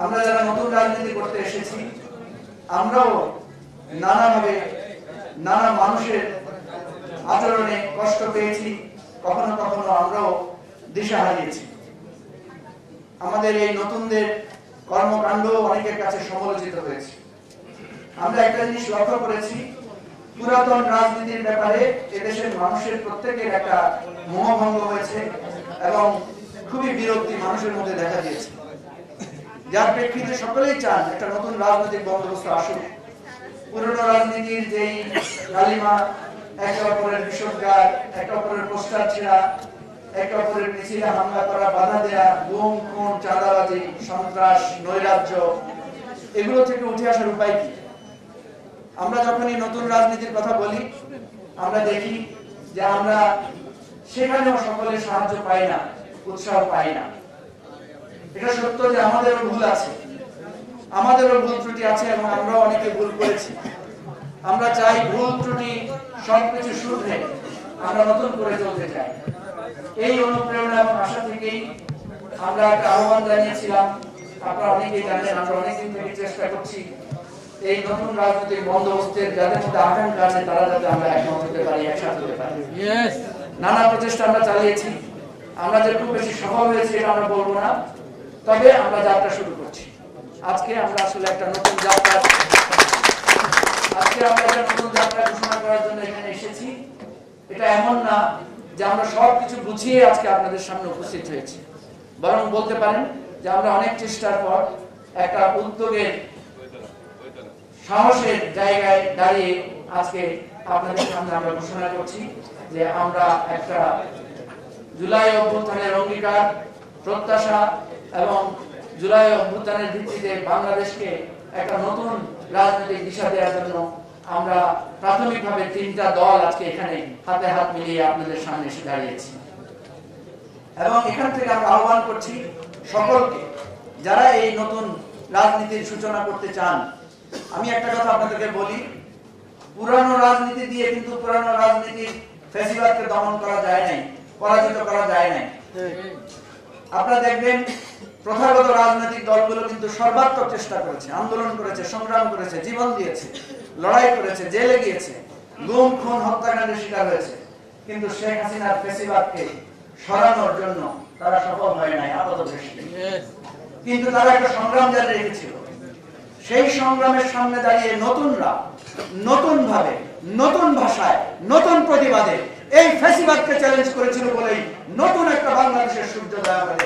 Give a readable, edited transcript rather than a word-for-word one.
আমরা যারা নতুন রাজনীতি করতে এসেছি আমরাও নানাভাবে নানা মানুষের আচরণে কষ্ট পেয়েছি, কখনো কখনো আমরাও দিশা হারিয়েছি। আমাদের এই নতুনদের কর্মকাণ্ড অনেকের কাছে সমালোচিত হয়েছে। আমরা একটা জিনিস লক্ষ্য করেছি, পুরাতন রাজনীতির ব্যাপারে এদেশের মানুষের প্রত্যেকের একটা মোহভঙ্গ হয়েছে এবং খুবই বিরক্তি মানুষের মধ্যে দেখা দিয়েছে, যার প্রেক্ষিতে সকলেই চান একটা নতুন রাজনৈতিক বন্দোবস্ত আসুক। পুরনো রাজনীতির যেই কালিমা, একে অপরের বিষোদ্গার, একে অপরের পোস্টার ছেঁড়া, একে অপরের মিছিলে হামলা করা, বাধা দেয়া, গুম খুন, চাঁদাবাজি, সন্ত্রাস, নৈরাজ্য, এগুলো থেকে উঠে আসার উপায় কি? আমরা যখনই নতুন রাজনীতির কথা বলি আমরা দেখি যে আমরা সেখানেও সকলের সাহায্য পাই না, উৎসাহ পাই না। এটা সত্য যে আমাদেরও ভুল আছে, আমাদেরও ভুল ত্রুটি আছে এবং আমরাও অনেকে ভুল করেছি। আমরা চাই ভুল ত্রুটি সবকিছু শুধরে আমরা নতুন করে চলতে চাই। এই অনুপ্রেরণা এবং আশা থেকেই আমরা একটা আহ্বান জানিয়েছিলাম। আপনারা অনেকেই জানেন আমরা অনেকদিন থেকে চেষ্টা করছি এই নতুন রাজনৈতিক বন্দোবস্তের যাদের মধ্যে আকাঙ্ক্ষা আছে তারা যাতে আমরা একমত হতে পারি, একসাথে হতে পারি। নানা প্রচেষ্টা আমরা চালিয়েছি। আমরা যে খুব বেশি সফল হয়েছি এটা আমরা বলবো না, তবে আমরা যাত্রা শুরু করছি। আজকে আমরা আসলে একটা নতুন যাত্রা ঘোষণা করার জন্য এখানে এসেছি। এটা এমন না যে আমরা সবকিছু গুছিয়ে আজকে আপনাদের সামনে উপস্থিত হয়েছি, বরং বলতে পারেন যে আমরা অনেক চেষ্টার পর একটা উদ্যোগের সাহসের জায়গায় দাঁড়িয়ে আজকে আপনাদের সামনে আমরা ঘোষণা করছি যে আমরা একটা জুলাই অভ্যুত্থানের অঙ্গীকার, প্রত্যাশা এবং জুলাই অভ্যুত্থানের ভিত্তিতে বাংলাদেশকে একটা নতুন রাজনৈতিক দিশা দেওয়ার জন্য আমরা প্রাথমিকভাবে তিনটা দল আজকে এখানে হাতে হাত মিলিয়ে আপনাদের সামনে এসে দাঁড়িয়েছি। এবং এখান থেকে আমরা আহ্বান করছি সকলকে যারা এই নতুন রাজনীতির সূচনা করতে চান। আমি একটা কথা আপনাদেরকে বলি, পুরানো রাজনীতি দিয়ে কিন্তু পুরানো রাজনীতির ফ্যাসিবাদকে দমন করা যায় নাই, পরাজিত করা যায় নাই। আপনারা দেখবেন প্রথাগত রাজনৈতিক দলগুলো কিন্তু সর্বাত্মক চেষ্টা করেছে, আন্দোলন করেছে, সংগ্রাম করেছে, জীবন দিয়েছে, লড়াই করেছে, জেলে গিয়েছে, গুম খুন হত্যাকাণ্ডের শিকার হয়েছে, কিন্তু শেখ হাসিনার ফ্যাসিবাদকে সরানোর জন্য তারা সফল হয় নাই আপাত দৃষ্টিতে। কিন্তু তারা একটা সংগ্রাম জারি রেখেছিল। সেই সংগ্রামের সামনে দাঁড়িয়ে নতুনরা নতুন ভাবে, নতুন ভাষায়, নতুন প্রতিবাদে এই ফ্যাসিবাদকে চ্যালেঞ্জ করেছিল বলেই নতুন একটা বাংলাদেশের সূর্যোদয় হবে।